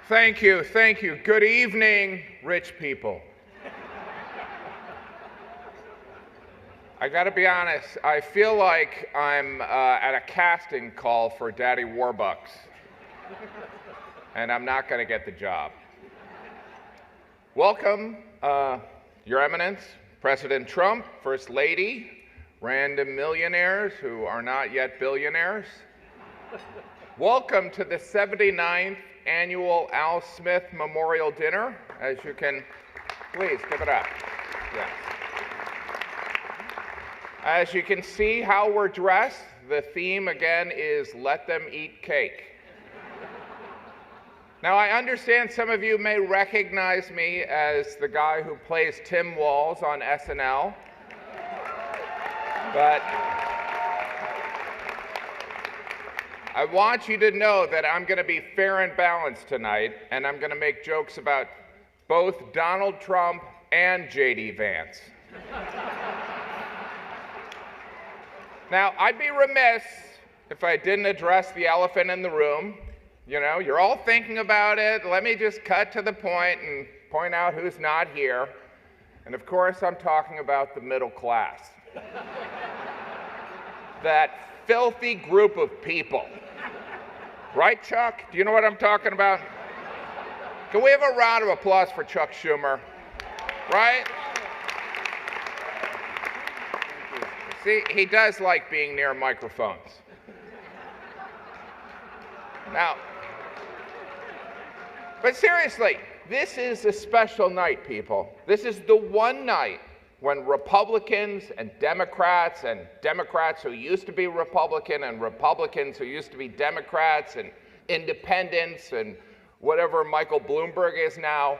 Thank you, thank you. Good evening, rich people. I gotta be honest, I feel like I'm at a casting call for Daddy Warbucks, and I'm not gonna get the job. Welcome, Your Eminence, President Trump, First Lady, random millionaires who are not yet billionaires. Welcome to the 79th Annual Al Smith Memorial Dinner. As you can, please give it up. Yes. As you can see how we're dressed, the theme again is let them eat cake. Now I understand some of you may recognize me as the guy who plays Tim Walz on SNL, but I want you to know that I'm going to be fair and balanced tonight, and I'm going to make jokes about both Donald Trump and J.D. Vance. Now, I'd be remiss if I didn't address the elephant in the room. You know, you're all thinking about it. Let me just cut to the point and point out who's not here. And of course, I'm talking about the middle class. That filthy group of people. Right, Chuck? Do you know what I'm talking about? Can we have a round of applause for Chuck Schumer? Right? See, he does like being near microphones. Now, but seriously, this is a special night, people. This is the one night when Republicans and Democrats who used to be Republican and Republicans who used to be Democrats and independents and whatever Michael Bloomberg is now,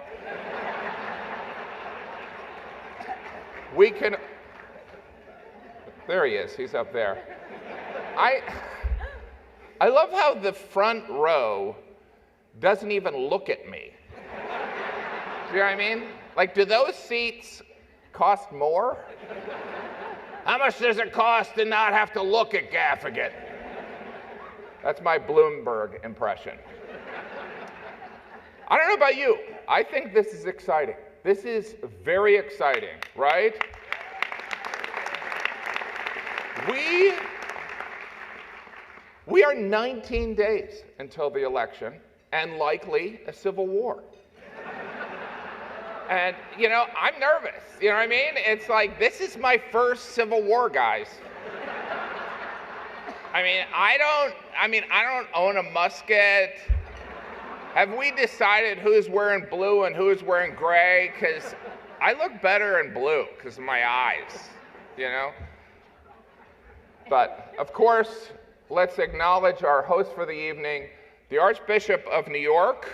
we can, there he is, he's up there. I love how the front row doesn't even look at me. Do you know what I mean? Like, do those seats cost more? How much does it cost to not have to look at Gaffigan? That's my Bloomberg impression. I don't know about you. I think this is exciting. This is very exciting, right? We are 19 days until the election and likely a civil war. And, you know, I'm nervous, you know what I mean? It's like, this is my first Civil War, guys. I don't own a musket. Have we decided who's wearing blue and who's wearing gray? Because I look better in blue because of my eyes, you know? But, of course, let's acknowledge our host for the evening, the Archbishop of New York,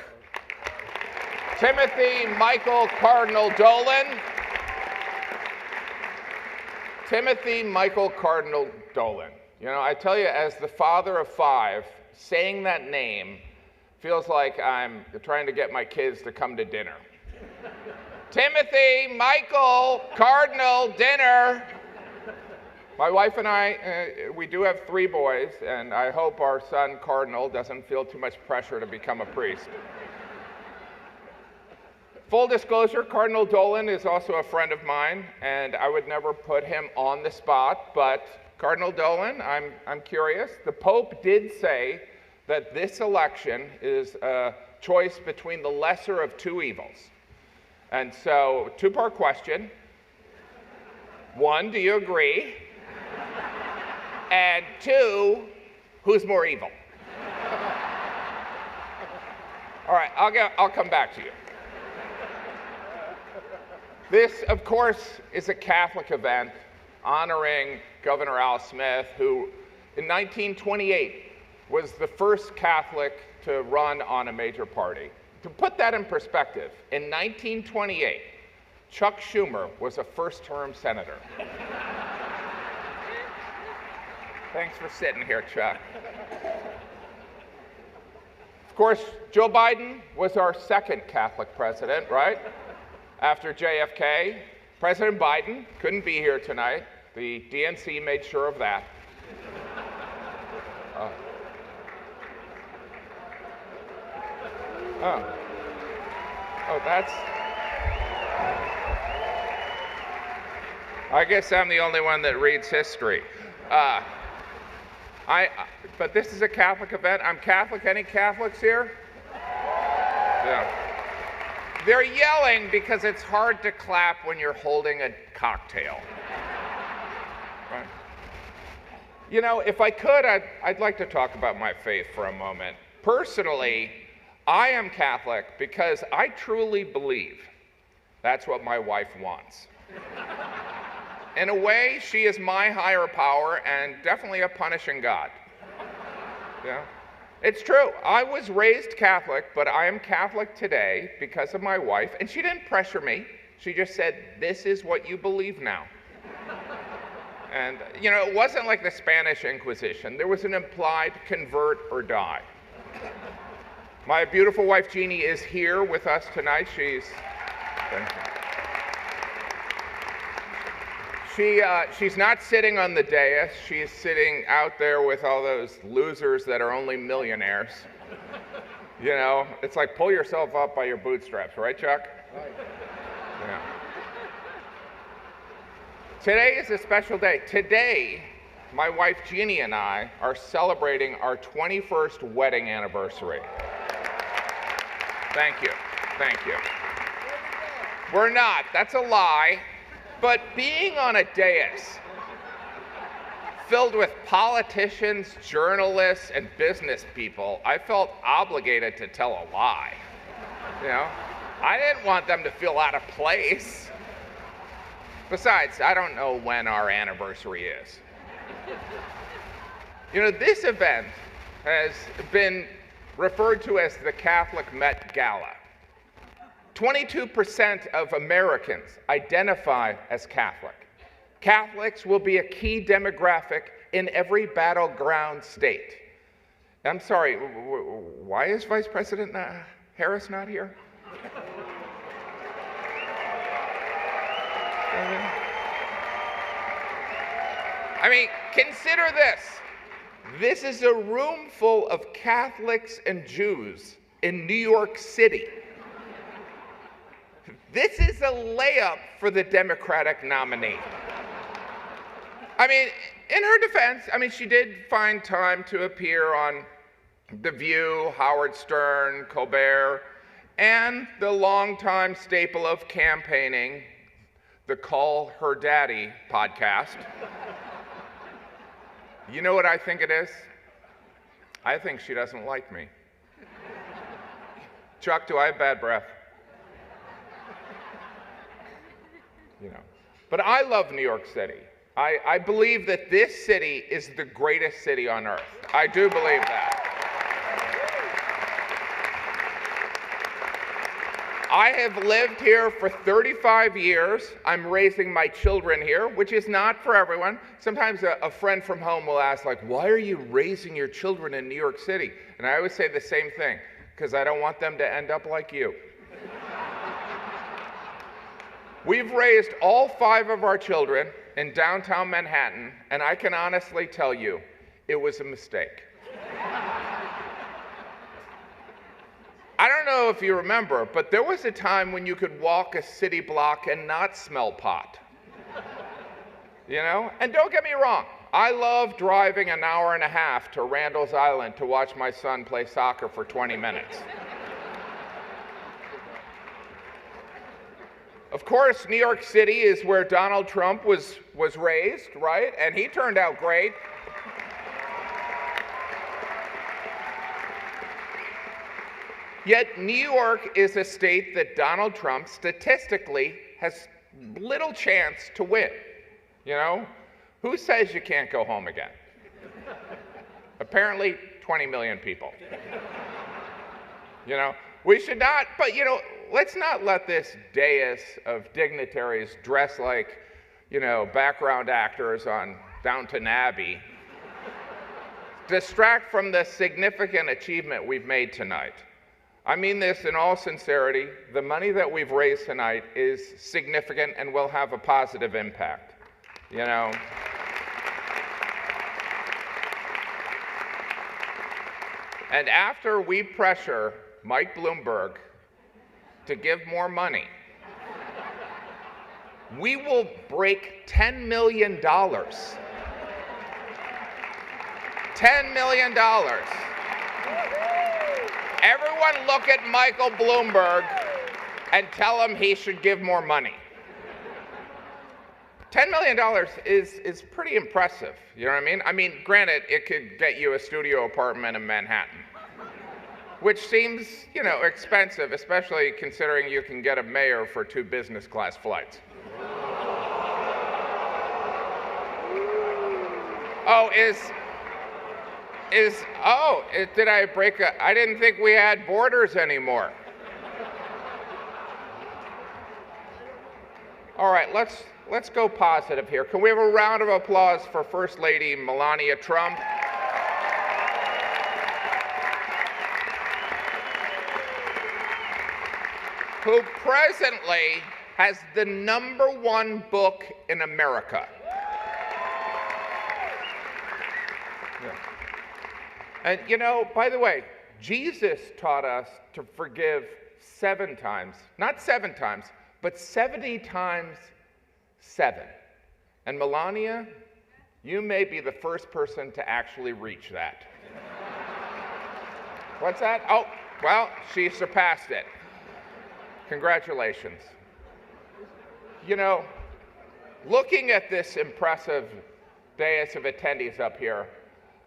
Timothy Michael Cardinal Dolan. Timothy Michael Cardinal Dolan. You know, I tell you, as the father of 5, saying that name feels like I'm trying to get my kids to come to dinner. Timothy Michael Cardinal dinner. My wife and I, we do have 3 boys, and I hope our son Cardinal doesn't feel too much pressure to become a priest. Full disclosure, Cardinal Dolan is also a friend of mine, and I would never put him on the spot, but Cardinal Dolan, I'm curious. The Pope did say that this election is a choice between the lesser of 2 evils. And so, 2-part question. 1, do you agree? And 2, who's more evil? All right, I'll come back to you. This, of course, is a Catholic event honoring Governor Al Smith, who in 1928 was the first Catholic to run on a major party. To put that in perspective, in 1928, Chuck Schumer was a first-term senator. Thanks for sitting here, Chuck. Of course, Joe Biden was our second Catholic president, right? After JFK. President Biden couldn't be here tonight. The DNC made sure of that. Oh. Oh, I guess I'm the only one that reads history. But this is a Catholic event. I'm Catholic. Any Catholics here? Yeah. They're yelling because it's hard to clap when you're holding a cocktail. Right? You know, if I could, I'd like to talk about my faith for a moment. Personally, I am Catholic because I truly believe that's what my wife wants. In a way, she is my higher power and definitely a punishing God. Yeah. It's true. I was raised Catholic, but I am Catholic today because of my wife, and she didn't pressure me. She just said, this is what you believe now. And, you know, it wasn't like the Spanish Inquisition. There was an implied convert or die. My beautiful wife, Jeannie, is here with us tonight. She's not sitting on the dais. She's sitting out there with all those losers that are only millionaires. You know, it's like pull yourself up by your bootstraps, right, Chuck? Right. Yeah. Today is a special day. Today, my wife Jeannie and I are celebrating our 21st wedding anniversary. Thank you. Thank you. We're not. That's a lie. But being on a dais filled with politicians, journalists, and business people, I felt obligated to tell a lie. You know, I didn't want them to feel out of place. Besides, I don't know when our anniversary is. You know, this event has been referred to as the Catholic Met Gala. 22% of Americans identify as Catholic. Catholics will be a key demographic in every battleground state. I'm sorry, why is Vice President Harris not here? I mean, consider this. This is a room full of Catholics and Jews in New York City. This is a layup for the Democratic nominee. I mean, in her defense, I mean, she did find time to appear on The View, Howard Stern, Colbert, and the longtime staple of campaigning, the Call Her Daddy podcast. You know what I think it is? I think she doesn't like me. Chuck, do I have bad breath? You know. But I love New York City. I believe that this city is the greatest city on earth. I do believe that. I have lived here for 35 years. I'm raising my children here, which is not for everyone. Sometimes a friend from home will ask, like, why are you raising your children in New York City? And I always say the same thing, because I don't want them to end up like you. We've raised all 5 of our children in downtown Manhattan, and I can honestly tell you, it was a mistake. I don't know if you remember, but there was a time when you could walk a city block and not smell pot. You know? And don't get me wrong, I love driving an hour and a half to Randall's Island to watch my son play soccer for 20 minutes. Of course, New York City is where Donald Trump was raised, right? And he turned out great. Yet New York is a state that Donald Trump statistically has little chance to win. You know? Who says you can't go home again? Apparently 20 million people. You know? We should not, but you know, let's not let this dais of dignitaries dress like, you know, background actors on Downton Abbey distract from the significant achievement we've made tonight. I mean this in all sincerity. The money that we've raised tonight is significant and will have a positive impact, you know. And after we pressure Mike Bloomberg to give more money, we will break $10 million. $10 million. Everyone look at Michael Bloomberg and tell him he should give more money. $10 million is pretty impressive, you know what I mean? I mean, granted, it could get you a studio apartment in Manhattan, which seems, you know, expensive, especially considering you can get a mayor for 2 business class flights. Oh, did I break I didn't think we had borders anymore. All right, let's go positive here. Can we have a round of applause for First Lady Melania Trump? Who presently has the #1 book in America. Yeah. And you know, by the way, Jesus taught us to forgive 7 times, not 7 times, but 70 times 7. And Melania, you may be the first person to actually reach that. What's that? Oh, well, she surpassed it. Congratulations. You know, looking at this impressive dais of attendees up here,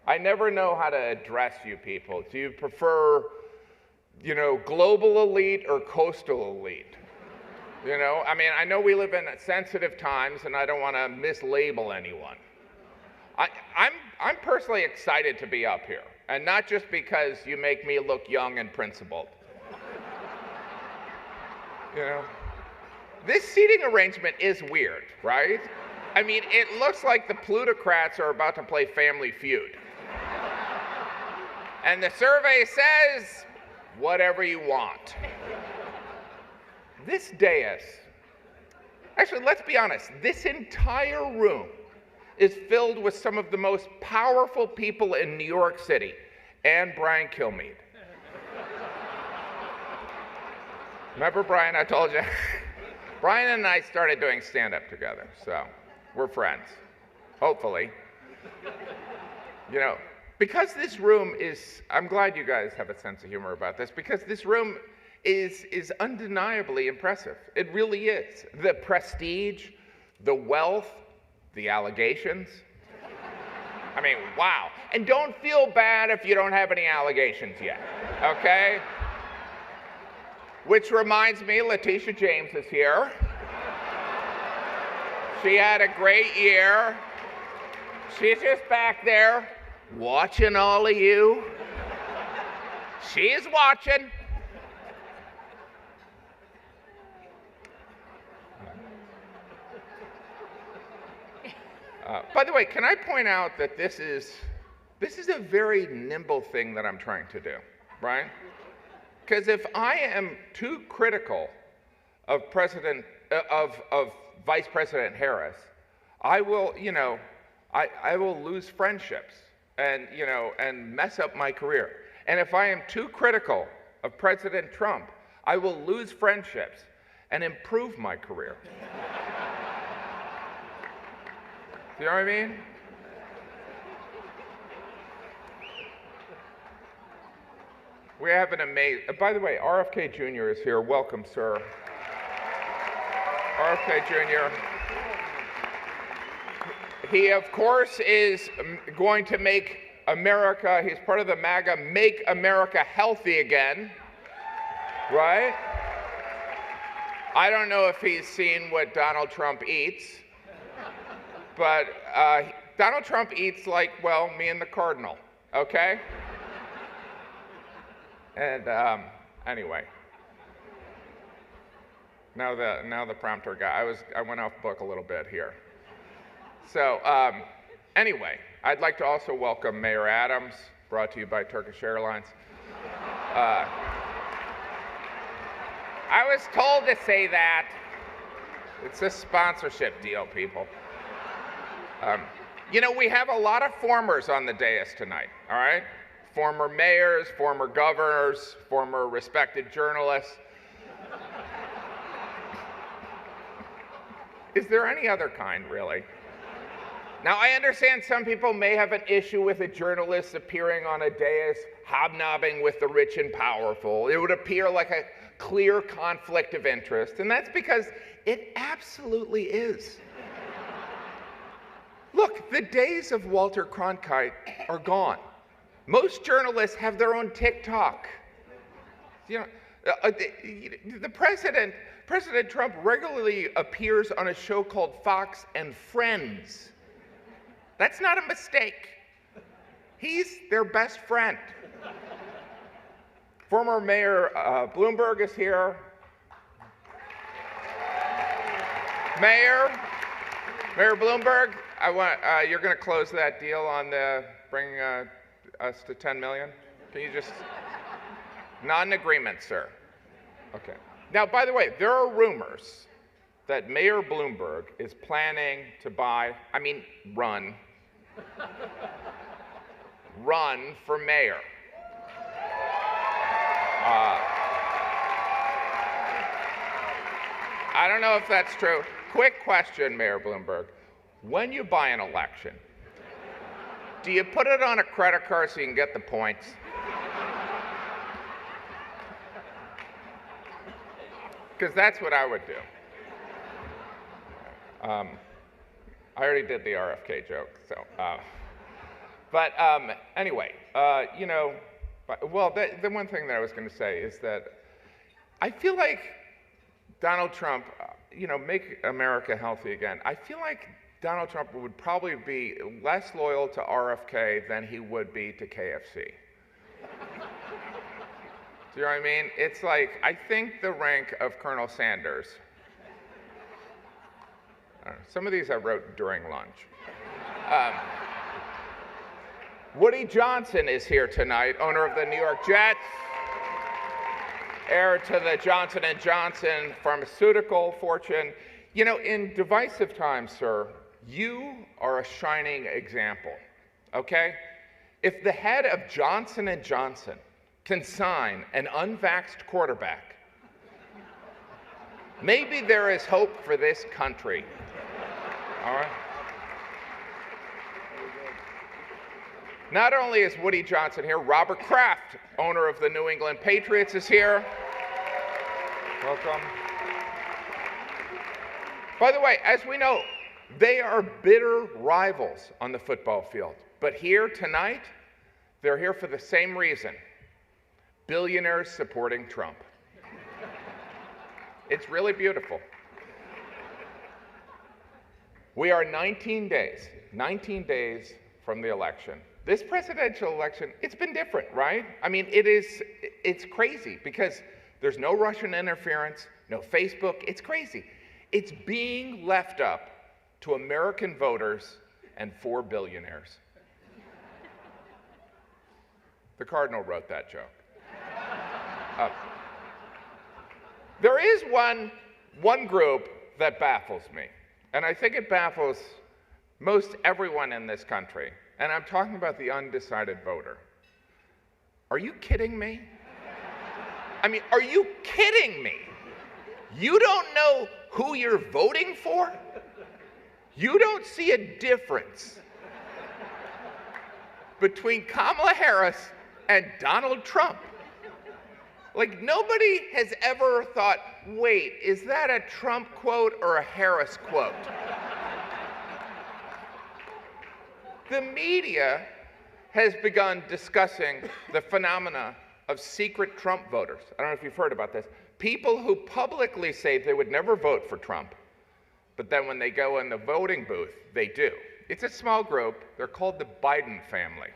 I never know how to address you people. Do you prefer, you know, global elite or coastal elite? You know, I mean, I know we live in sensitive times and I don't want to mislabel anyone. I'm personally excited to be up here, and not just because you make me look young and principled. You know, this seating arrangement is weird, right? I mean, it looks like the plutocrats are about to play Family Feud. And the survey says, whatever you want. This dais, actually, let's be honest, this entire room is filled with some of the most powerful people in New York City, and Brian Kilmeade. Remember Brian, I told you? Brian and I started doing stand-up together, so we're friends, hopefully. You know, because this room is, I'm glad you guys have a sense of humor about this, because this room is undeniably impressive. It really is. The prestige, the wealth, the allegations. I mean, wow. And don't feel bad if you don't have any allegations yet, okay? Which reminds me, Letitia James is here. She had a great year. She's just back there watching all of you. She's watching. By the way, can I point out that this is a very nimble thing that I'm trying to do, right? Because if I am too critical of Vice President Harris, I will, you know, I will lose friendships and, you know, and mess up my career. And if I am too critical of President Trump, I will lose friendships and improve my career. You know what I mean? We have an amazing, by the way, RFK Jr. is here. Welcome, sir. RFK Jr. He, of course, is going to make America, he's part of the MAGA, Make America Healthy Again, right? I don't know if he's seen what Donald Trump eats, but Donald Trump eats like, well, me and the Cardinal, okay? And anyway, now the prompter guy. I went off book a little bit here. So anyway, I'd like to also welcome Mayor Adams, brought to you by Turkish Airlines. I was told to say that. It's a sponsorship deal, people. You know, we have a lot of formers on the dais tonight, all right? Former mayors, former governors, former respected journalists. Is there any other kind, really? Now, I understand some people may have an issue with a journalist appearing on a dais, hobnobbing with the rich and powerful. It would appear like a clear conflict of interest, and that's because it absolutely is. Look, the days of Walter Cronkite are gone. Most journalists have their own TikTok. You know, the President Trump regularly appears on a show called Fox and Friends. That's not a mistake. He's their best friend. Former Mayor Bloomberg is here. Mayor Bloomberg, you're going to close that deal on bringing us to 10 million? Can you just, not an agreement, sir. Okay. Now, by the way, there are rumors that Mayor Bloomberg is planning to run for mayor. I don't know if that's true. Quick question, Mayor Bloomberg. When you buy an election, do you put it on a credit card so you can get the points? Because that's what I would do. I already did the RFK joke, so. Anyway, you know, the one thing that I was going to say is that I feel like Donald Trump, you know, make America healthy again. I feel like Donald Trump would probably be less loyal to RFK than he would be to KFC. Do you know what I mean? It's like, I think the rank of Colonel Sanders. I don't know, some of these I wrote during lunch. Woody Johnson is here tonight, owner of the New York Jets, heir to the Johnson & Johnson pharmaceutical fortune. You know, in divisive times, sir, you are a shining example, okay? If the head of Johnson & Johnson can sign an unvaxxed quarterback, maybe there is hope for this country, all right? Not only is Woody Johnson here, Robert Kraft, owner of the New England Patriots, is here. Welcome. By the way, as we know, they are bitter rivals on the football field. But here tonight, they're here for the same reason: billionaires supporting Trump. It's really beautiful. We are 19 days from the election. This presidential election, it's been different, right? I mean, it's crazy because there's no Russian interference, no Facebook. It's crazy. It's being left up to American voters and 4 billionaires. The Cardinal wrote that joke. There is one group that baffles me, and I think it baffles most everyone in this country, and I'm talking about the undecided voter. Are you kidding me? I mean, are you kidding me? You don't know who you're voting for? You don't see a difference between Kamala Harris and Donald Trump. Like, nobody has ever thought, wait, is that a Trump quote or a Harris quote? The media has begun discussing the phenomena of secret Trump voters. I don't know if you've heard about this. People who publicly say they would never vote for Trump, but then when they go in the voting booth, they do. It's a small group. They're called the Biden family.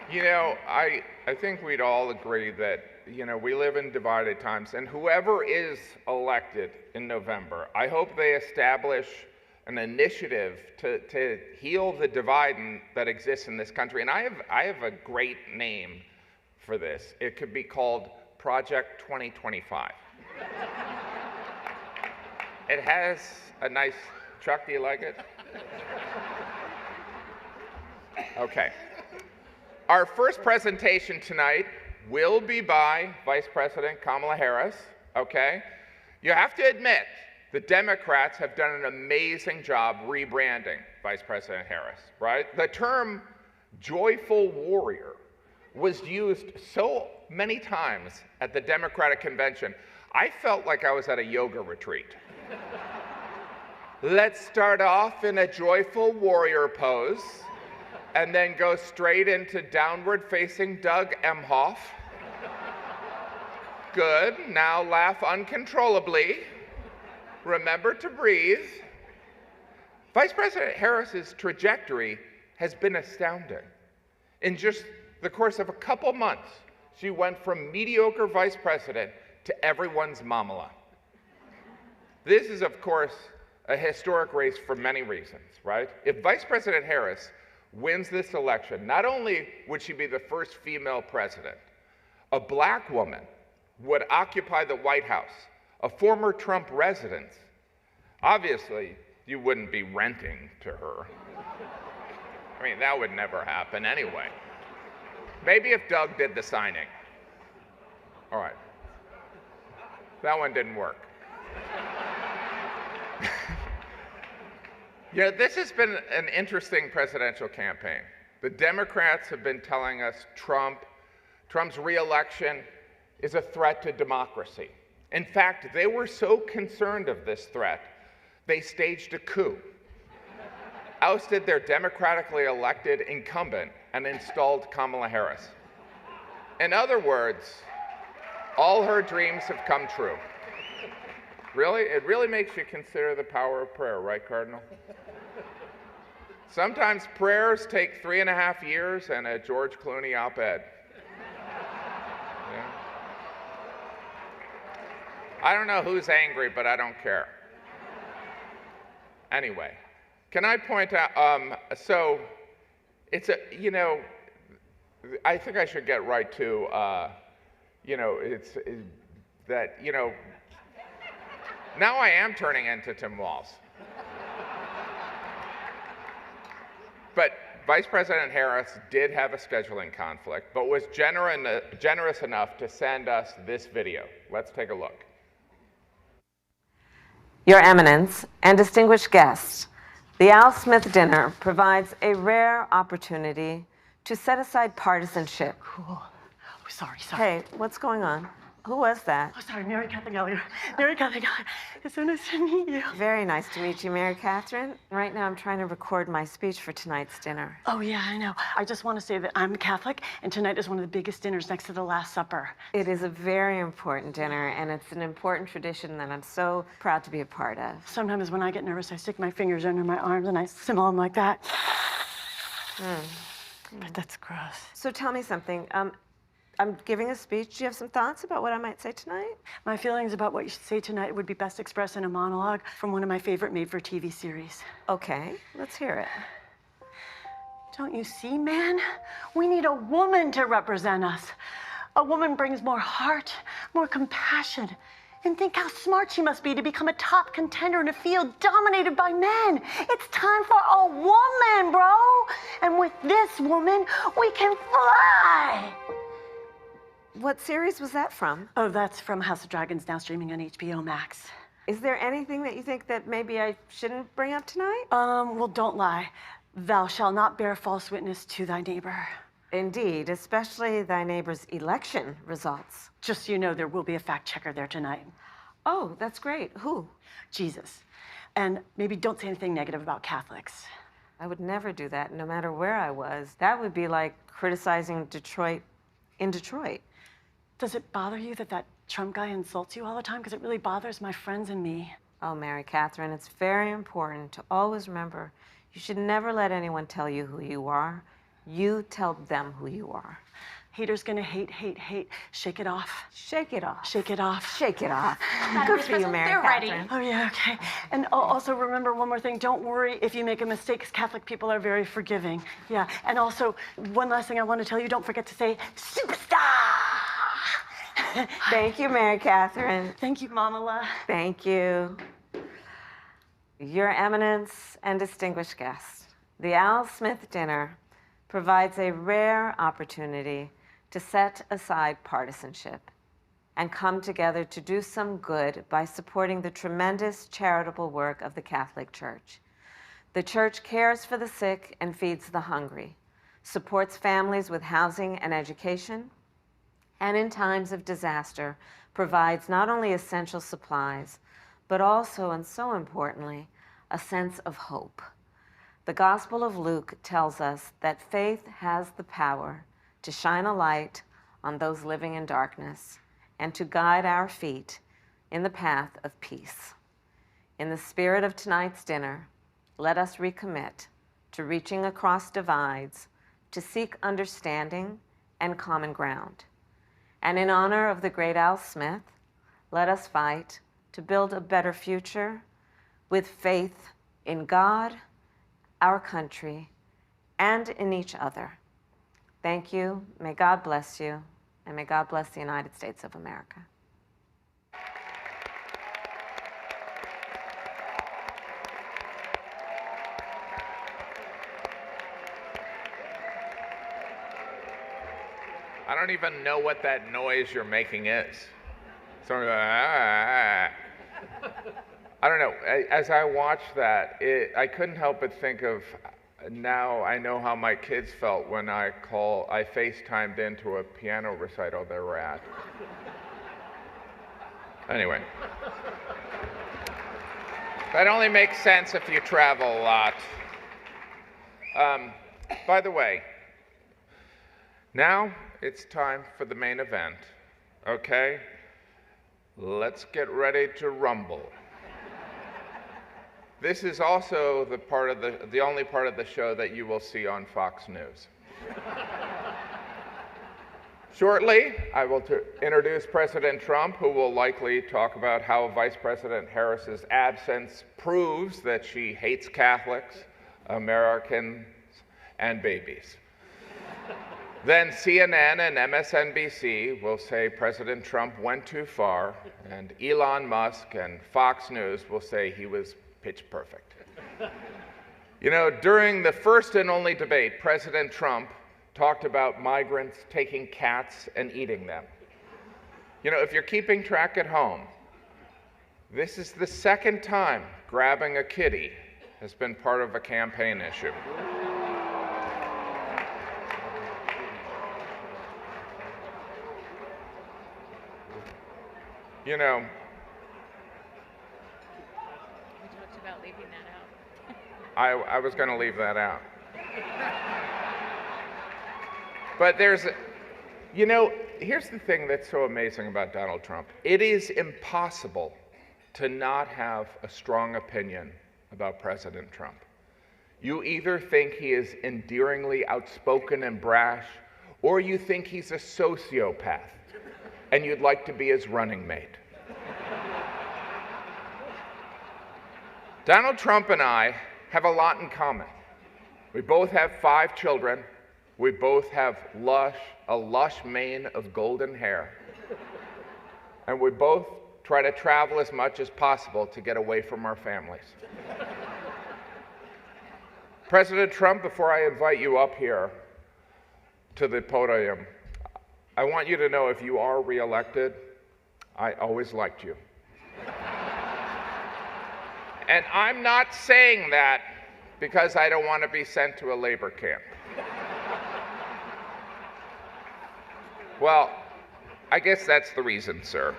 You know, I think we'd all agree that, you know, we live in divided times, and whoever is elected in November, I hope they establish an initiative to heal the divide that exists in this country. And I have a great name for this. It could be called Project 2025. It has a nice, Chuck, do you like it? Okay. Our first presentation tonight will be by Vice President Kamala Harris, okay? You have to admit, the Democrats have done an amazing job rebranding Vice President Harris, right? The term joyful warrior was used so many times at the Democratic convention, I felt like I was at a yoga retreat. Let's start off in a joyful warrior pose, and then go straight into downward facing Doug Emhoff. Good, now laugh uncontrollably. Remember to breathe. Vice President Harris's trajectory has been astounding. In just the course of a couple months, she went from mediocre vice president to everyone's mamala. This is, of course, a historic race for many reasons, right? If Vice President Harris wins this election, not only would she be the first female president, a black woman would occupy the White House, a former Trump resident. Obviously, you wouldn't be renting to her. I mean, that would never happen anyway. Maybe if Doug did the signing. All right. That one didn't work. You know, this has been an interesting presidential campaign. The Democrats have been telling us Trump's re-election is a threat to democracy. In fact, they were so concerned of this threat, they staged a coup, ousted their democratically elected incumbent, and installed Kamala Harris. In other words, all her dreams have come true. Really? It really makes you consider the power of prayer, right, Cardinal? Sometimes prayers take 3.5 years and a George Clooney op-ed. Yeah. I don't know who's angry, but I don't care. Anyway, can I point out, so it's a, you know, I think I should get right to, you know, that, you know, now I am turning into Tim Walz. But Vice President Harris did have a scheduling conflict, but was generous enough to send us this video. Let's take a look. Your Eminence and distinguished guests, the Al Smith Dinner provides a rare opportunity to set aside partisanship. Cool. Oh, sorry. Hey, what's going on? Who was that? Oh, sorry, Mary Catherine Gallagher. Mary Catherine Gallagher. It's so nice to meet you. Very nice to meet you, Mary Catherine. Right now I'm trying to record my speech for tonight's dinner. Oh, yeah, I know. I just want to say that I'm Catholic, and tonight is one of the biggest dinners next to the Last Supper. It is a very important dinner, and it's an important tradition that I'm so proud to be a part of. Sometimes when I get nervous, I stick my fingers under my arms and I simmer them like that. But that's gross. So tell me something. I'm giving a speech. Do you have some thoughts about what I might say tonight? My feelings about what you should say tonight would be best expressed in a monologue from one of my favorite made-for-TV series. Okay, let's hear it. Don't you see, man? We need a woman to represent us. A woman brings more heart, more compassion. And think how smart she must be to become a top contender in a field dominated by men. It's time for a woman, bro. And with this woman, we can fly. What series was that from? Oh, that's from House of Dragons, now streaming on HBO Max. Is there anything that you think that maybe I shouldn't bring up tonight? Well, don't lie. Thou shalt not bear false witness to thy neighbor. Indeed, especially thy neighbor's election results. Just so you know, there will be a fact checker there tonight. Oh, that's great. Who? Jesus. And maybe don't say anything negative about Catholics. I would never do that, no matter where I was. That would be like criticizing Detroit in Detroit. Does it bother you that Trump guy insults you all the time? Because it really bothers my friends and me. Oh, Mary Catherine, it's very important to always remember you should never let anyone tell you who you are. You tell them who you are. Haters gonna hate, hate, hate. Shake it off. Shake it off. Shake it off. Shake it off. Good for you, Mary Catherine. Oh, yeah, okay. And also remember one more thing. Don't worry if you make a mistake, because Catholic people are very forgiving. Yeah, and also one last thing I want to tell you, don't forget to say, superstar! Thank you, Mary Catherine. Thank you, Mamala. Thank you. Your Eminence and distinguished guests, the Al Smith Dinner provides a rare opportunity to set aside partisanship and come together to do some good by supporting the tremendous charitable work of the Catholic Church. The Church cares for the sick and feeds the hungry, supports families with housing and education, and in times of disaster, provides not only essential supplies, but also, and so importantly, a sense of hope. The Gospel of Luke tells us that faith has the power to shine a light on those living in darkness and to guide our feet in the path of peace. In the spirit of tonight's dinner, let us recommit to reaching across divides to seek understanding and common ground. And in honor of the great Al Smith, let us fight to build a better future with faith in God, our country, and in each other. Thank you. May God bless you, and may God bless the United States of America. I don't even know what that noise you're making is. Someone goes, ah. I don't know. As I watched that, I couldn't help but think of, now I know how my kids felt when I FaceTimed into a piano recital they were at. Anyway. That only makes sense if you travel a lot. By the way, now it's time for the main event, okay? Let's get ready to rumble. This is also the only part of the show that you will see on Fox News. Shortly, I will introduce President Trump, who will likely talk about how Vice President Harris's absence proves that she hates Catholics, Americans, and babies. Then CNN and MSNBC will say President Trump went too far, and Elon Musk and Fox News will say he was pitch perfect. You know, during the first and only debate, President Trump talked about migrants taking cats and eating them. You know, if you're keeping track at home, this is the second time grabbing a kitty has been part of a campaign issue. You know, we talked about leaving that out. I was going to leave that out. But you know, here's the thing that's so amazing about Donald Trump. It is impossible to not have a strong opinion about President Trump. You either think he is endearingly outspoken and brash, or you think he's a sociopath, and you'd like to be his running mate. Donald Trump and I have a lot in common. We both have 5 children. We both have a lush mane of golden hair. And we both try to travel as much as possible to get away from our families. President Trump, before I invite you up here to the podium, I want you to know if you are reelected, I always liked you. And I'm not saying that because I don't want to be sent to a labor camp. Well, I guess that's the reason, sir.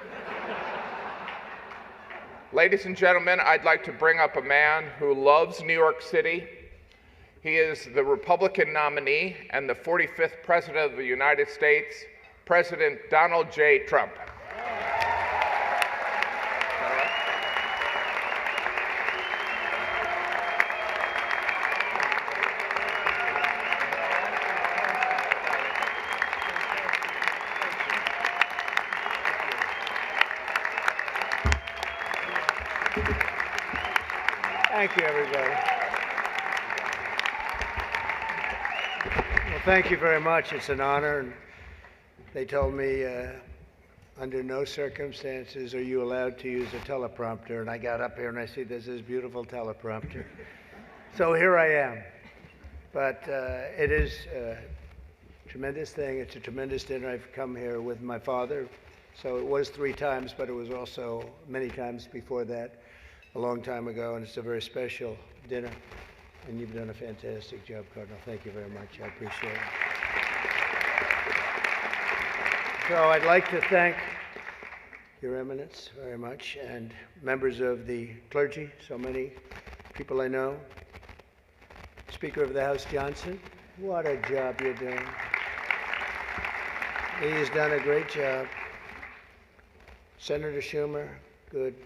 Ladies and gentlemen, I'd like to bring up a man who loves New York City. He is the Republican nominee and the 45th President of the United States, President Donald J. Trump. Thank you, everybody. Well, thank you very much. It's an honor. And they told me under no circumstances are you allowed to use a teleprompter. And I got up here and I see there's this beautiful teleprompter. So here I am. But it is a tremendous thing. It's a tremendous dinner. I've come here with my father, so it was 3 times, but it was also many times before that, a long time ago, and it's a very special dinner. And you've done a fantastic job, Cardinal. Thank you very much. I appreciate it. So I'd like to thank Your Eminence very much, and members of the clergy, so many people I know. Speaker of the House Johnson, what a job you're doing. He's done a great job. Senator Schumer, good.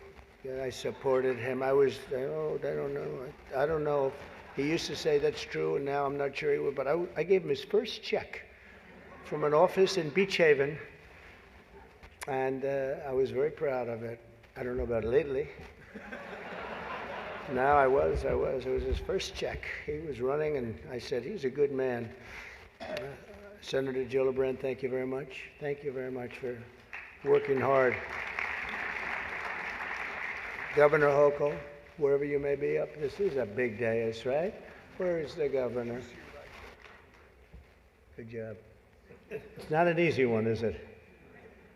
Yeah, I supported him. I don't know. He used to say that's true, and now I'm not sure he would, but I gave him his first check from an office in Beach Haven, and I was very proud of it. I don't know about lately. No, I was. It was his first check. He was running, and I said, he's a good man. Senator Gillibrand, thank you very much. Thank you very much for working hard. Governor Hochul, wherever you may be up, this is a big day, that's right. Where is the governor? Good job. It's not an easy one, is it?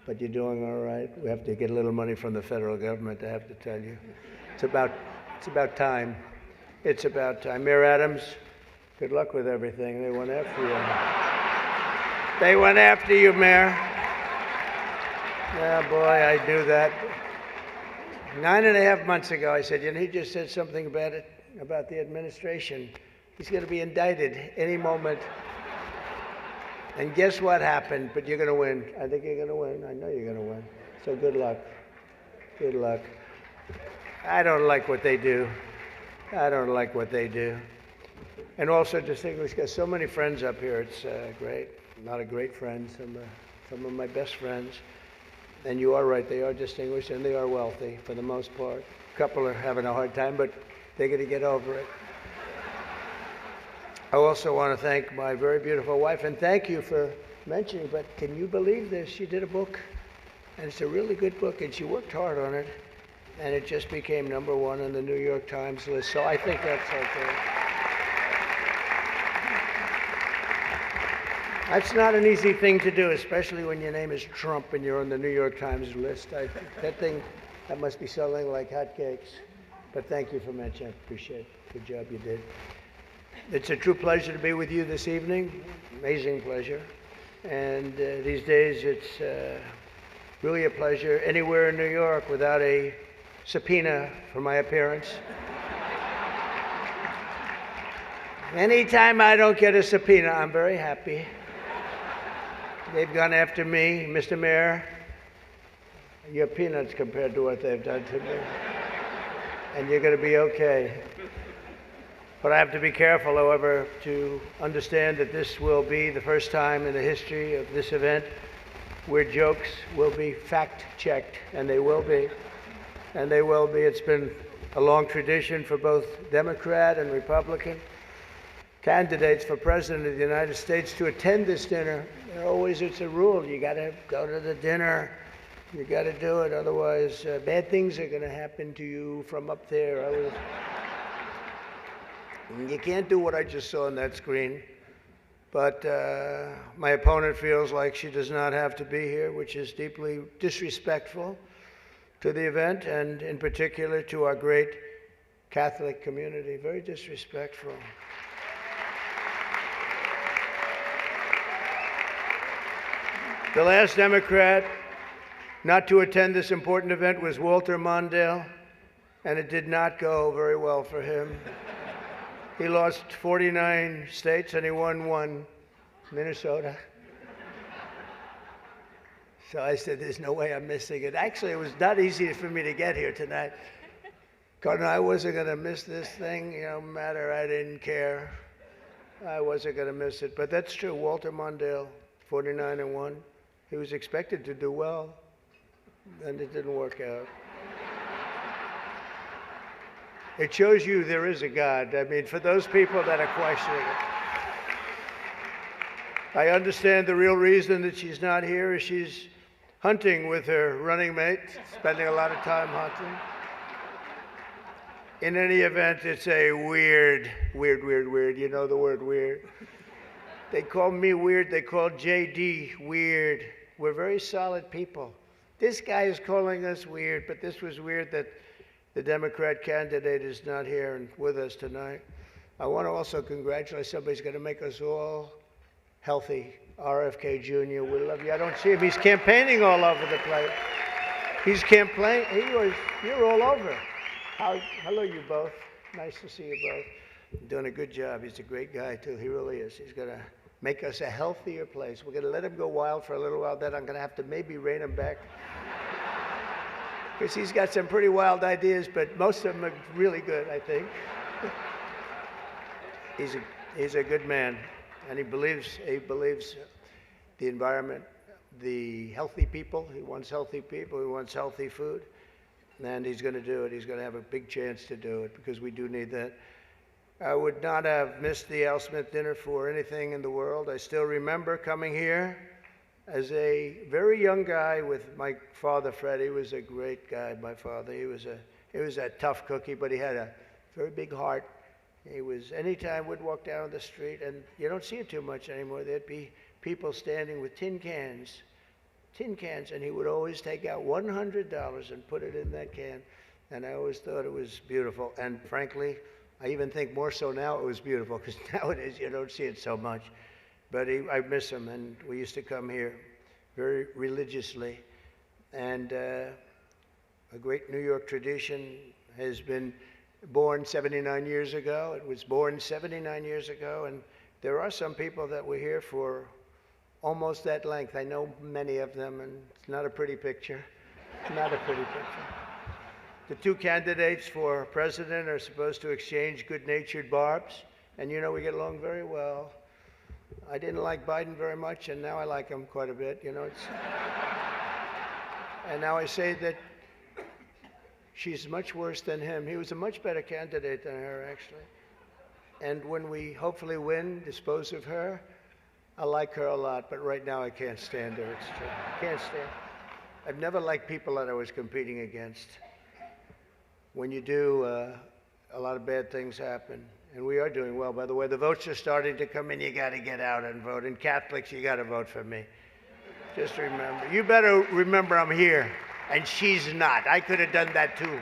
But you're doing all right. We have to get a little money from the federal government, I have to tell you. It's about time. It's about time. Mayor Adams, good luck with everything. They went after you. They went after you, Mayor. Yeah, boy, I knew that. 9.5 months ago, I said, he just said something about the administration. He's going to be indicted any moment. And guess what happened? But you're going to win. I think you're going to win. I know you're going to win. So good luck. Good luck. I don't like what they do. I don't like what they do. And also distinguished, got so many friends up here. It's great. A lot of great friends. Some of my best friends. And you are right, they are distinguished and they are wealthy for the most part. A couple are having a hard time, but they're going to get over it. I also want to thank my very beautiful wife, and thank you for mentioning, but can you believe this? She did a book, and it's a really good book, and she worked hard on it, and it just became #1 on the New York Times list, so I think that's okay. That's not an easy thing to do, especially when your name is Trump and you're on the New York Times list. That must be selling like hotcakes. But thank you for mentioning. I appreciate it. Good job you did. It's a true pleasure to be with you this evening. Amazing pleasure. And these days, it's really a pleasure anywhere in New York without a subpoena for my appearance. Anytime I don't get a subpoena, I'm very happy. They've gone after me, Mr. Mayor. You're peanuts compared to what they've done to me. And you're going to be okay. But I have to be careful, however, to understand that this will be the first time in the history of this event where jokes will be fact-checked, and they will be. And they will be. It's been a long tradition for both Democrat and Republican candidates for President of the United States to attend this dinner. It's a rule. You got to go to the dinner. You got to do it. Otherwise, bad things are going to happen to you from up there. You can't do what I just saw on that screen. But my opponent feels like she does not have to be here, which is deeply disrespectful to the event and in particular to our great Catholic community. Very disrespectful. The last Democrat not to attend this important event was Walter Mondale, and it did not go very well for him. He lost 49 states and he won 1, Minnesota. So I said, there's no way I'm missing it. Actually, it was not easy for me to get here tonight. Cardinal, I wasn't going to miss this thing, no matter, I didn't care. I wasn't going to miss it. But that's true, Walter Mondale, 49-1. He was expected to do well, and it didn't work out. It shows you there is a God. I mean, for those people that are questioning it. I understand the real reason that she's not here is she's hunting with her running mate, spending a lot of time hunting. In any event, it's a weird. You know the word weird. They call me weird. They call JD weird. We're very solid people. This guy is calling us weird, but this was weird that the Democrat candidate is not here and with us tonight. I want to also congratulate somebody who's going to make us all healthy. RFK Jr., we love you. I don't see him. He's campaigning all over the place. He's campaigning. You're all over. Hello, you both. Nice to see you both. You're doing a good job. He's a great guy, too. He really is. He's going to make us a healthier place. We're going to let him go wild for a little while. Then I'm going to have to maybe rein him back. Because he's got some pretty wild ideas, but most of them are really good, I think. He's a good man, and he believes the environment, the healthy people. He wants healthy people. He wants healthy food, and he's going to do it. He's going to have a big chance to do it because we do need that. I would not have missed the Al Smith dinner for anything in the world. I still remember coming here as a very young guy with my father, Fred. He was a great guy, my father. He was a tough cookie, but he had a very big heart. He was, anytime we'd walk down the street, and you don't see it too much anymore, there'd be people standing with tin cans, and he would always take out $100 and put it in that can. And I always thought it was beautiful. And frankly, I even think more so now it was beautiful, because nowadays you don't see it so much. But I miss him, and we used to come here very religiously. And a great New York tradition has been born 79 years ago. It was born 79 years ago, and there are some people that were here for almost that length. I know many of them, and it's not a pretty picture. Not a pretty picture. The two candidates for president are supposed to exchange good-natured barbs, and you know we get along very well. I didn't like Biden very much, and now I like him quite a bit. You know, and now I say that she's much worse than him. He was a much better candidate than her, actually. And when we hopefully win, dispose of her, I like her a lot, but right now I can't stand her. It's true. I can't stand. I've never liked people that I was competing against. When you do, a lot of bad things happen. And we are doing well. By the way, the votes are starting to come in. You got to get out and vote. And Catholics, you got to vote for me. Just remember. You better remember I'm here, and she's not. I could have done that too.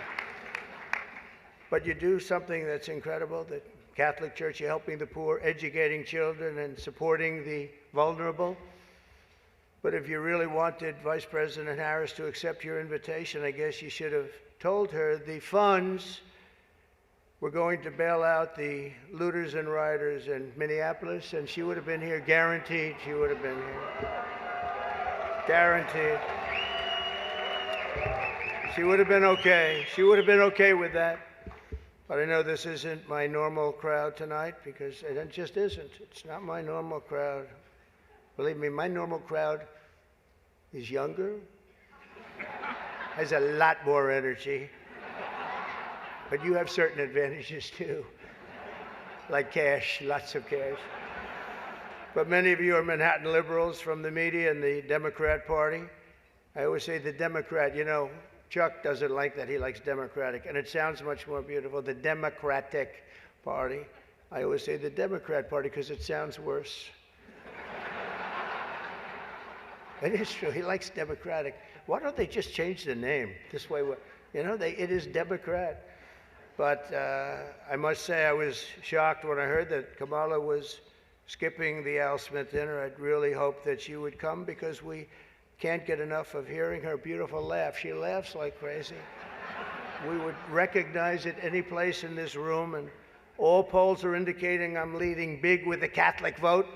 But you do something that's incredible. The Catholic Church, you're helping the poor, educating children, and supporting the vulnerable. But if you really wanted Vice President Harris to accept your invitation, I guess you should have told her the funds were going to bail out the looters and rioters in Minneapolis, and she would have been here, guaranteed she would have been here. Guaranteed. She would have been okay. She would have been okay with that. But I know this isn't my normal crowd tonight, because it just isn't. It's not my normal crowd. Believe me, my normal crowd is younger, has a lot more energy. But you have certain advantages too, like cash, lots of cash. But many of you are Manhattan liberals from the media and the Democrat Party. I always say the Democrat, you know, Chuck doesn't like that. He likes Democratic, and it sounds much more beautiful, the Democratic Party. I always say the Democrat Party because it sounds worse. It is true. He likes Democratic. Why don't they just change the name? This way, you know, it is Democrat. But I must say I was shocked when I heard that Kamala was skipping the Al Smith dinner. I'd really hoped that she would come, because we can't get enough of hearing her beautiful laugh. She laughs like crazy. We would recognize it any place in this room, and all polls are indicating I'm leading big with the Catholic vote,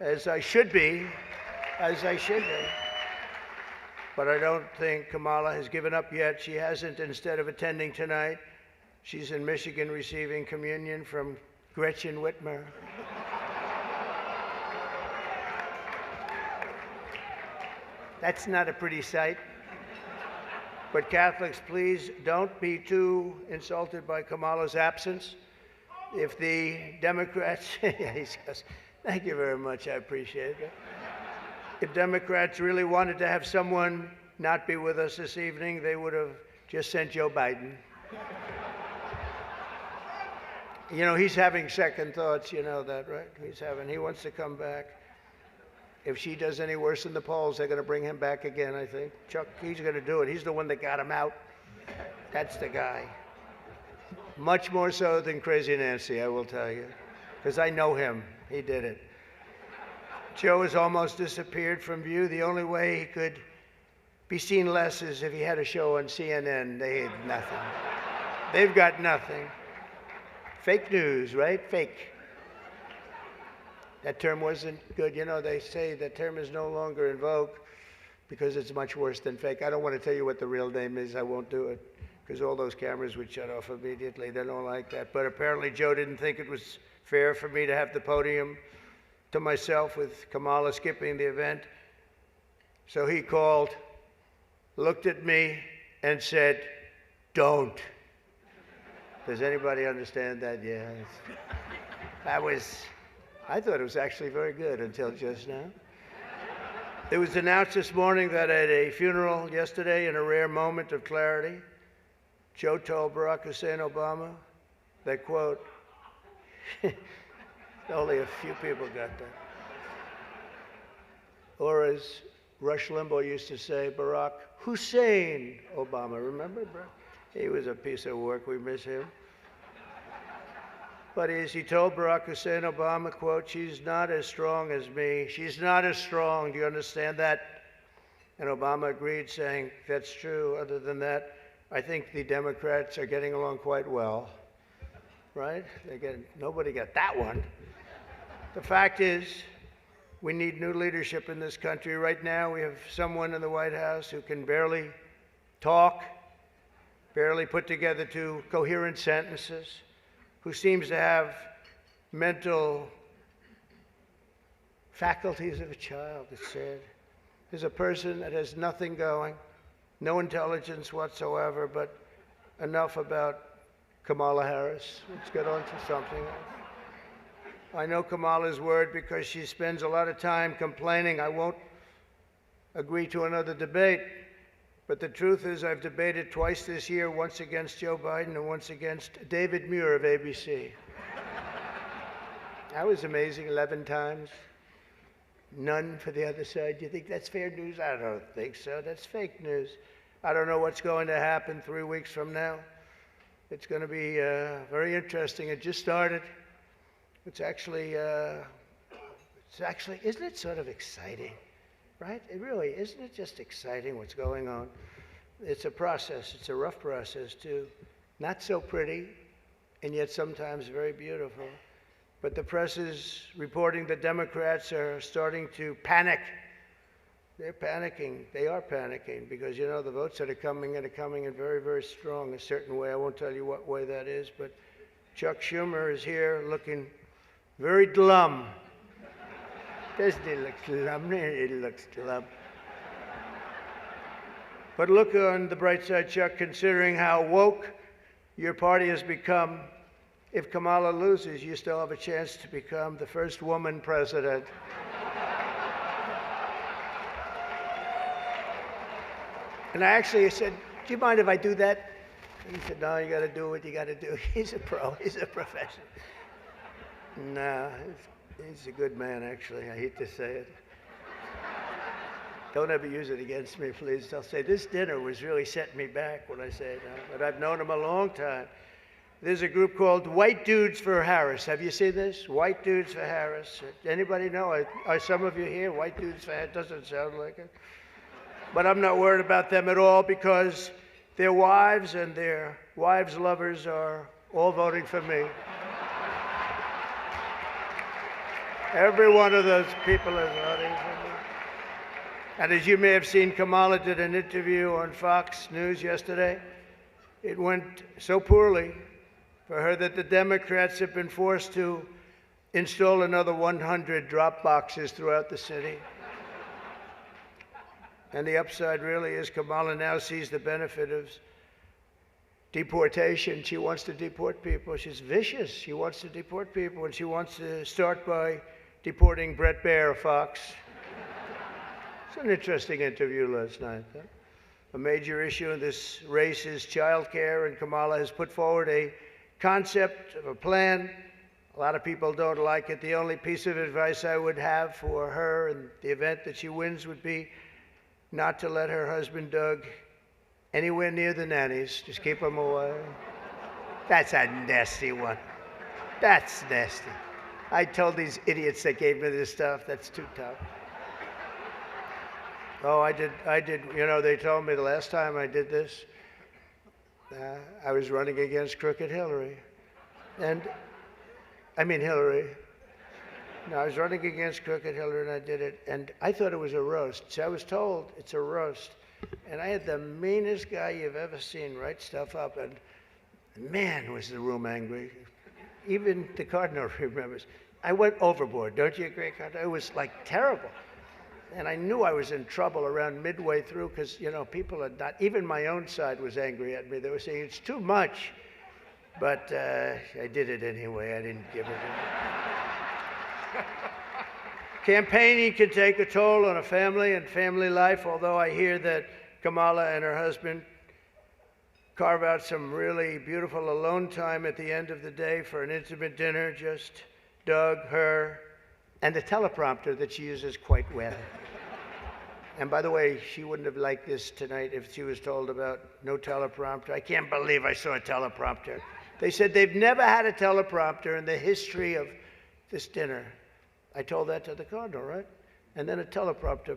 as I should be, But I don't think Kamala has given up yet. She hasn't. Instead of attending tonight, she's in Michigan receiving communion from Gretchen Whitmer. That's not a pretty sight. But Catholics, please don't be too insulted by Kamala's absence. If the Democrats, yeah, he goes, thank you very much, I appreciate it. If Democrats really wanted to have someone not be with us this evening, they would have just sent Joe Biden. You know, he's having second thoughts, you know that, right? He wants to come back. If she does any worse in the polls, they're going to bring him back again, I think. Chuck, he's going to do it. He's the one that got him out. That's the guy. Much more so than Crazy Nancy, I will tell you, because I know him. He did it. Joe has almost disappeared from view. The only way he could be seen less is if he had a show on CNN. They had nothing. They've got nothing. Fake news, right? Fake. That term wasn't good. You know, they say that term is no longer in vogue because it's much worse than fake. I don't want to tell you what the real name is. I won't do it because all those cameras would shut off immediately. They don't like that. But apparently Joe didn't think it was fair for me to have the podium to myself with Kamala skipping the event. So he called, looked at me, and said, "Don't." Does anybody understand that? Yeah. I thought it was actually very good until just now. It was announced this morning that at a funeral yesterday, in a rare moment of clarity, Joe told Barack Hussein Obama that, quote, only a few people got that. Or as Rush Limbaugh used to say, Barack Hussein Obama. Remember, bro? He was a piece of work. We miss him. But as he told Barack Hussein Obama, quote, "She's not as strong as me. She's not as strong. Do you understand that?" And Obama agreed, saying, "That's true. Other than that, I think the Democrats are getting along quite well." Right? Nobody got that one. The fact is, we need new leadership in this country. Right now, we have someone in the White House who can barely talk, barely put together two coherent sentences, who seems to have mental faculties of a child, it's said. There's a person that has nothing going, no intelligence whatsoever, but enough about Kamala Harris. Let's get on to something else. I know Kamala's word because she spends a lot of time complaining. I won't agree to another debate, but the truth is I've debated twice this year, once against Joe Biden and once against David Muir of ABC. That was amazing, 11 times. None for the other side. Do you think that's fair news? I don't think so. That's fake news. I don't know what's going to happen 3 weeks from now. It's going to be very interesting. It just started. It's actually, isn't it sort of exciting, right? It really, isn't it just exciting what's going on? It's a process. It's a rough process, too. Not so pretty, and yet sometimes very beautiful. But the press is reporting that Democrats are starting to panic. They're panicking. They are panicking because, you know, the votes that are coming in very, very strong a certain way. I won't tell you what way that is, but Chuck Schumer is here looking very glum. Doesn't he look glum? He looks glum. But look on the bright side, Chuck, considering how woke your party has become. If Kamala loses, you still have a chance to become the first woman president. And I actually said, "Do you mind if I do that?" He said, "No, you got to do what you got to do." He's a pro. He's a professional. No, he's a good man, actually. I hate to say it. Don't ever use it against me, please. They'll say, "This dinner was really setting me back," when I say it now. But I've known him a long time. There's a group called White Dudes for Harris. Have you seen this? White Dudes for Harris. Anybody know? Are some of you here? White Dudes for Harris? Doesn't sound like it. But I'm not worried about them at all because their wives and their wives' lovers are all voting for me. Every one of those people is voting for me. And as you may have seen, Kamala did an interview on Fox News yesterday. It went so poorly for her that the Democrats have been forced to install another 100 drop boxes throughout the city. And the upside really is Kamala now sees the benefit of deportation. She wants to deport people. She's vicious. She wants to deport people, and she wants to start by deporting Bret Baier of Fox. It's an interesting interview last night. Huh? A major issue in this race is child care, and Kamala has put forward a concept of a plan. A lot of people don't like it. The only piece of advice I would have for her in the event that she wins would be not to let her husband, Doug, anywhere near the nannies. Just keep them away. That's a nasty one. That's nasty. I told these idiots that gave me this stuff, that's too tough. Oh, I did, you know, they told me the last time I did this, I was running against Crooked Hillary. And, I mean Hillary. No, I was running against Crooked Hillary and I did it, and I thought it was a roast. So I was told it's a roast. And I had the meanest guy you've ever seen write stuff up, and man, was the room angry. Even the Cardinal remembers. I went overboard, don't you agree, Cardinal? It was like terrible. And I knew I was in trouble around midway through because, you know, people had not, even my own side was angry at me. They were saying, it's too much. But I did it anyway. I didn't give it in. Campaigning can take a toll on a family and family life, although I hear that Kamala and her husband carve out some really beautiful alone time at the end of the day for an intimate dinner, just Doug, her, and a teleprompter that she uses quite well. And by the way, she wouldn't have liked this tonight if she was told about no teleprompter. I can't believe I saw a teleprompter. They said they've never had a teleprompter in the history of this dinner. I told that to the Cardinal, right? And then a teleprompter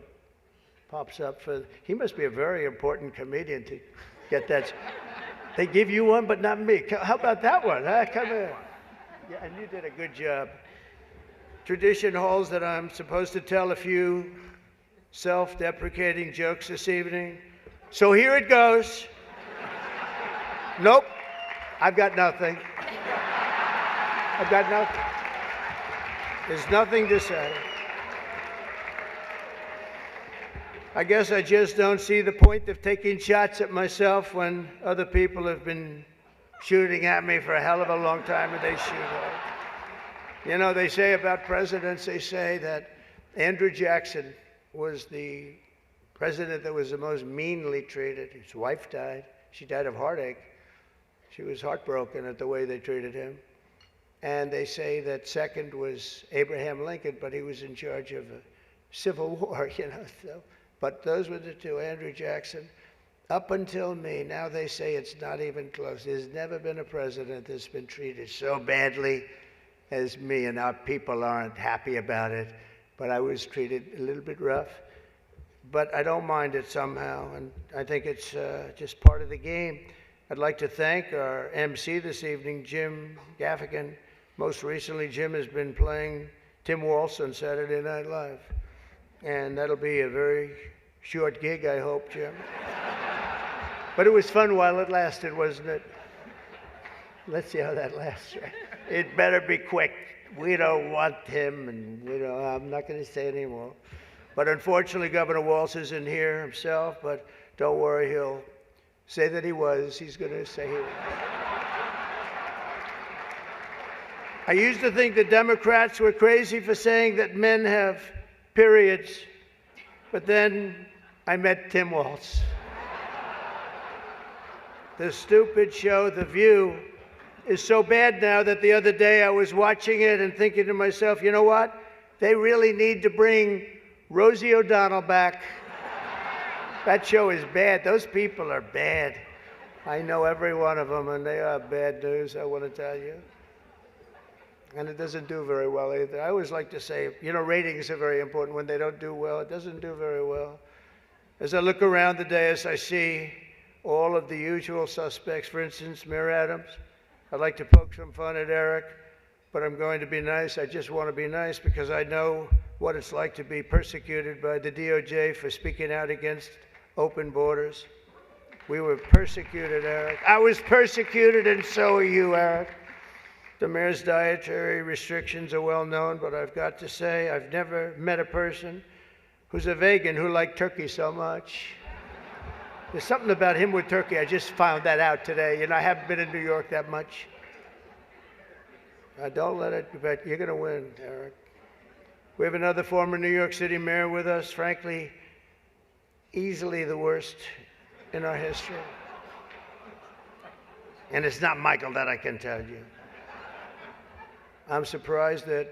pops up for, he must be a very important comedian to get that. They give you one, but not me. How about that one? Huh? Come here. Yeah, and you did a good job. Tradition holds that I'm supposed to tell a few self-deprecating jokes this evening. So here it goes. Nope, I've got nothing. I've got nothing. There's nothing to say. I guess I just don't see the point of taking shots at myself when other people have been shooting at me for a hell of a long time and they shoot hard. You know, they say about presidents, they say that Andrew Jackson was the president that was the most meanly treated. His wife died. She died of heartache. She was heartbroken at the way they treated him. And they say that second was Abraham Lincoln, but he was in charge of a civil war, you know. So, but those were the two, Andrew Jackson. Up until me, now they say it's not even close. There's never been a president that's been treated so badly as me, and our people aren't happy about it. But I was treated a little bit rough. But I don't mind it somehow, and I think it's just part of the game. I'd like to thank our MC this evening, Jim Gaffigan. Most recently, Jim has been playing Tim Walsh on Saturday Night Live. And that'll be a very short gig, I hope, Jim. But it was fun while it lasted, wasn't it? Let's see how that lasts. It better be quick. We don't want him, and I'm not going to say anymore. But unfortunately, Governor Walsh isn't here himself, but don't worry, he'll say that he was. He's going to say he was. I used to think the Democrats were crazy for saying that men have periods, but then I met Tim Walsh. The stupid show, The View, is so bad now that the other day I was watching it and thinking to myself, you know what? They really need to bring Rosie O'Donnell back. That show is bad. Those people are bad. I know every one of them, and they are bad news, I want to tell you. And it doesn't do very well either. I always like to say, you know, ratings are very important. When they don't do well, it doesn't do very well. As I look around the dais, I see all of the usual suspects. For instance, Mayor Adams. I'd like to poke some fun at Eric, but I'm going to be nice. I just want to be nice because I know what it's like to be persecuted by the DOJ for speaking out against open borders. We were persecuted, Eric. I was persecuted, and so are you, Eric. The mayor's dietary restrictions are well known, but I've got to say, I've never met a person who's a vegan who liked turkey so much. There's something about him with turkey. I just found that out today. You know, I haven't been in New York that much. Don't let it, but you're going to win, Eric. We have another former New York City mayor with us, frankly, easily the worst in our history. And it's not Michael, that I can tell you. I'm surprised that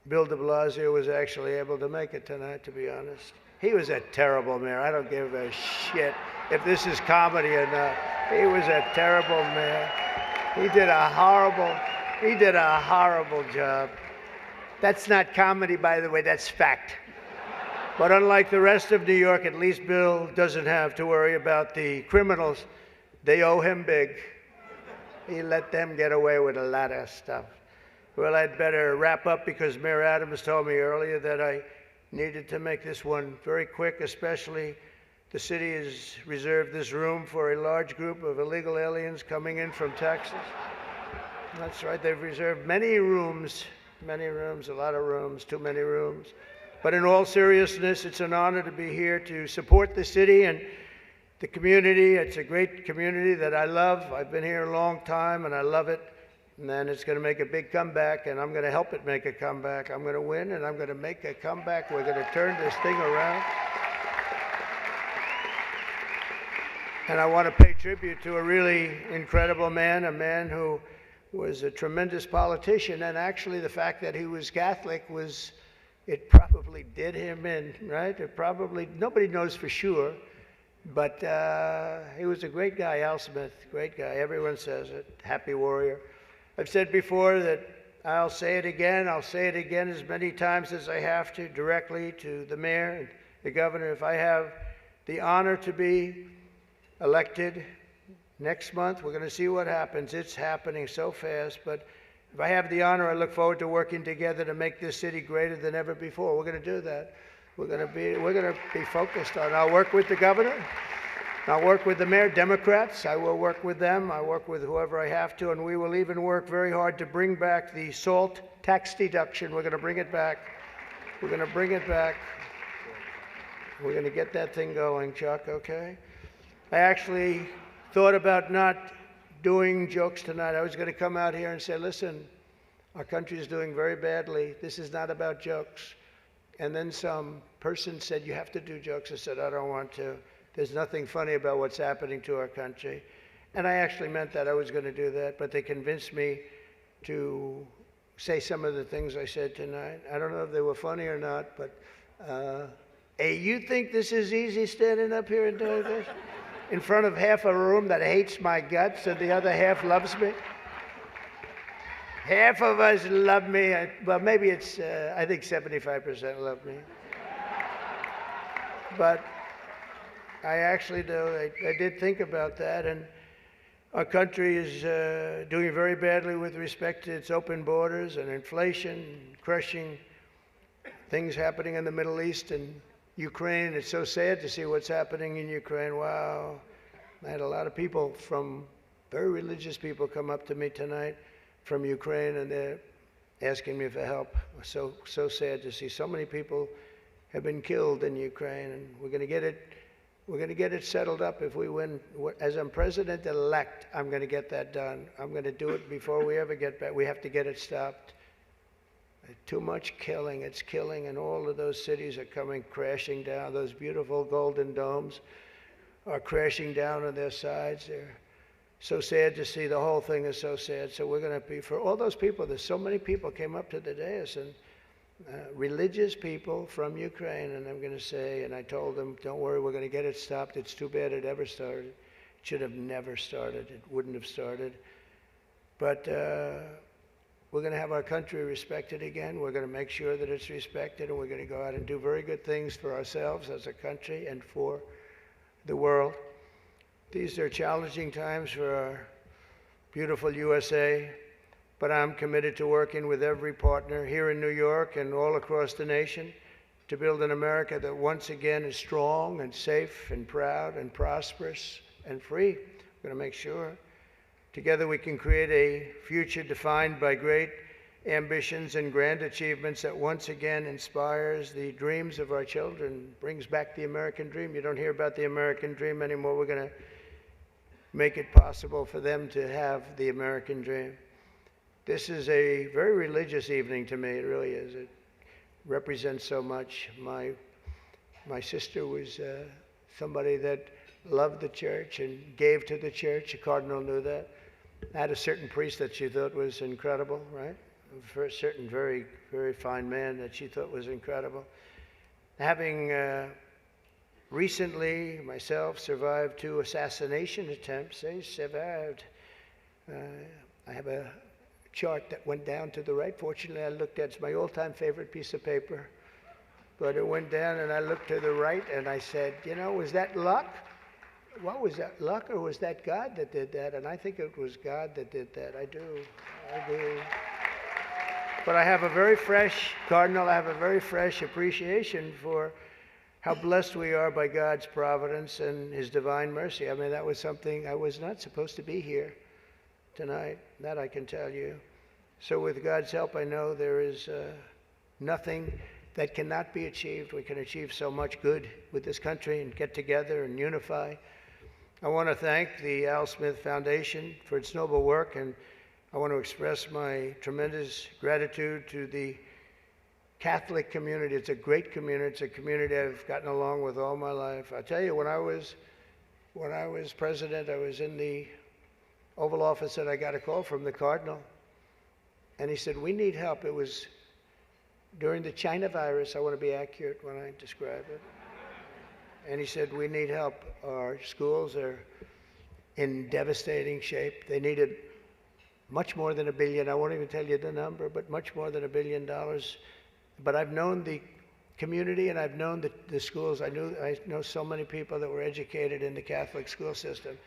Bill de Blasio was actually able to make it tonight, to be honest. He was a terrible mayor. I don't give a shit if this is comedy or not. He was a terrible mayor. He did a horrible job. That's not comedy, by the way, that's fact. But unlike the rest of New York, at least Bill doesn't have to worry about the criminals. They owe him big. He let them get away with a lot of stuff. Well, I'd better wrap up because Mayor Adams told me earlier that I needed to make this one very quick, especially the city has reserved this room for a large group of illegal aliens coming in from Texas. That's right, they've reserved many rooms, a lot of rooms, too many rooms. But in all seriousness, it's an honor to be here to support the city and the community. It's a great community that I love. I've been here a long time and I love it. And then it's going to make a big comeback, and I'm going to help it make a comeback. I'm going to win, and I'm going to make a comeback. We're going to turn this thing around. And I want to pay tribute to a really incredible man, a man who was a tremendous politician. And actually, the fact that he was Catholic it probably did him in, right? Nobody knows for sure. But he was a great guy, Al Smith, great guy. Everyone says it, happy warrior. I've said before that I'll say it again as many times as I have to, directly to the mayor and the governor. If I have the honor to be elected next month, we're going to see what happens. It's happening so fast, but if I have the honor, I look forward to working together to make this city greater than ever before. We're going to do that. We're going to be focused on it. I'll work with the governor. I'll work with the mayor, Democrats. I will work with them. I work with whoever I have to, and we will even work very hard to bring back the SALT tax deduction. We're going to bring it back. We're going to bring it back. We're going to get that thing going, Chuck, okay? I actually thought about not doing jokes tonight. I was going to come out here and say, listen, our country is doing very badly. This is not about jokes. And then some person said, you have to do jokes. I said, I don't want to. There's nothing funny about what's happening to our country. And I actually meant that. I was going to do that. But they convinced me to say some of the things I said tonight. I don't know if they were funny or not, but hey, you think this is easy standing up here and doing this? In front of half a room that hates my guts and the other half loves me? Half of us love me. Well, maybe it's, I think 75% love me. But I actually do. I did think about that, and our country is doing very badly with respect to its open borders and inflation, crushing things happening in the Middle East and Ukraine. It's so sad to see what's happening in Ukraine. Wow. I had a lot of people very religious people come up to me tonight from Ukraine, and they're asking me for help. So sad to see so many people have been killed in Ukraine, and we're going to get it settled up if we win. As I'm president-elect, I'm going to get that done. I'm going to do it before we ever get back. We have to get it stopped. Too much killing. It's killing, and all of those cities are coming crashing down. Those beautiful golden domes are crashing down on their sides. They're so sad to see. The whole thing is so sad. So we're going to be, for all those people, there's so many people came up to the dais, and religious people from Ukraine, and I'm going to say, and I told them, don't worry, we're going to get it stopped. It's too bad it ever started. It should have never started. It wouldn't have started. But we're going to have our country respected again. We're going to make sure that it's respected, and we're going to go out and do very good things for ourselves as a country and for the world. These are challenging times for our beautiful USA. But I'm committed to working with every partner here in New York and all across the nation to build an America that once again is strong and safe and proud and prosperous and free. We're going to make sure together we can create a future defined by great ambitions and grand achievements that once again inspires the dreams of our children, brings back the American dream. You don't hear about the American dream anymore. We're going to make it possible for them to have the American dream. This is a very religious evening to me. It really is. It represents so much. My sister was somebody that loved the church and gave to the church. The cardinal knew that. I had a certain priest that she thought was incredible, right? For a certain very, very fine man that she thought was incredible. Having recently, myself, survived 2 assassination attempts. I survived. I have a chart that went down to the right. Fortunately, I looked at it's my all-time favorite piece of paper. But it went down, and I looked to the right, and I said, you know, was that luck? What was that, luck, or was that God that did that? And I think it was God that did that. I do. But I have a very fresh, Cardinal, I have a very fresh appreciation for how blessed we are by God's providence and His divine mercy. I mean, that was something, I was not supposed to be here tonight. That I can tell you. So with God's help, I know there is nothing that cannot be achieved. We can achieve so much good with this country and get together and unify. I want to thank the Al Smith Foundation for its noble work, and I want to express my tremendous gratitude to the Catholic community. It's a great community. It's a community I've gotten along with all my life. I tell you, when I was president, I was in the Oval Office and I got a call from the Cardinal, and he said, we need help. It was during the China virus. I want to be accurate when I describe it. And he said, we need help. Our schools are in devastating shape. They needed much more than $1 billion. I won't even tell you the number, but much more than $1 billion. But I've known the community and I've known the schools. I know so many people that were educated in the Catholic school system.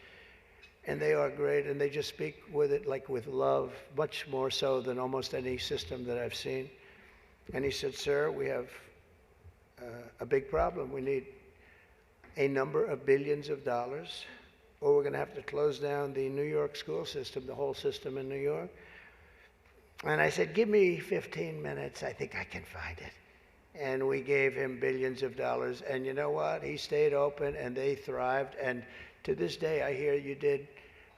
And they are great, and they just speak with it like with love, much more so than almost any system that I've seen. And he said, sir, we have a big problem. We need a number of billions of dollars, or we're going to have to close down the New York school system, the whole system in New York. And I said, give me 15 minutes. I think I can find it. And we gave him billions of dollars. And you know what? He stayed open, and they thrived. And to this day, I hear you did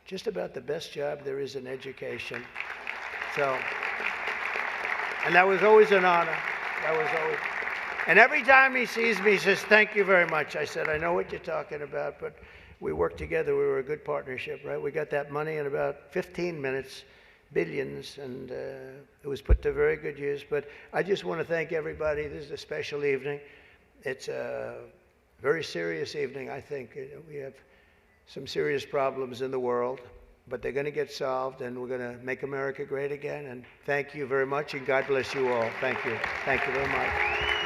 just about the best job there is in education. So, and that was always an honor. That was always. And every time he sees me, he says, thank you very much. I said, I know what you're talking about, but we worked together. We were a good partnership, right? We got that money in about 15 minutes, billions, and it was put to very good use. But I just want to thank everybody. This is a special evening. It's a very serious evening, I think. We have some serious problems in the world, but they're going to get solved, and we're going to make America great again. And thank you very much, and God bless you all. Thank you. Thank you very much.